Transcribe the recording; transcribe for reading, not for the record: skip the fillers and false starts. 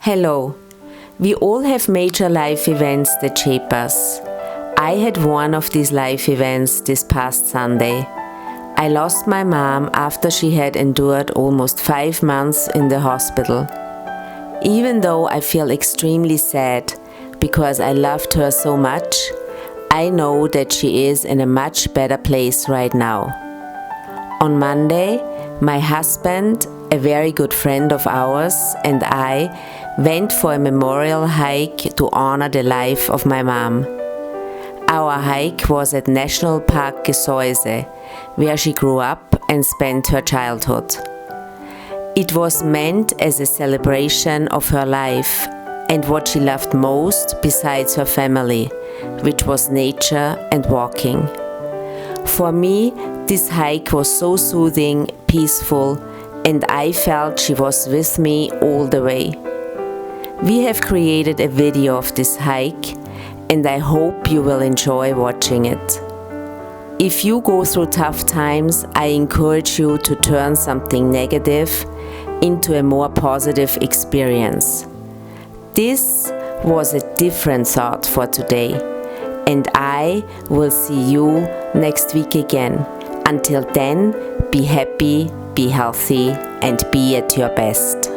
Hello. We all have major life events that shape us. I had one of these life events this past Sunday. I lost my mom after she had endured almost 5 months in the hospital. Even though I feel extremely sad because I loved her so much, I know that she is in a much better place right now. On Monday, my husband, a very good friend of ours, and I went for a memorial hike to honor the life of my mom. Our hike was at Nationalpark Gesäuse, where she grew up and spent her childhood. It was meant as a celebration of her life and what she loved most besides her family, which was nature and walking. For me, this hike was so soothing, peaceful, and I felt she was with me all the way. We have created a video of this hike, and I hope you will enjoy watching it. If you go through tough times, I encourage you to turn something negative into a more positive experience. This was a different thought for today, and I will see you next week again. Until then, be happy, be healthy, and be at your best.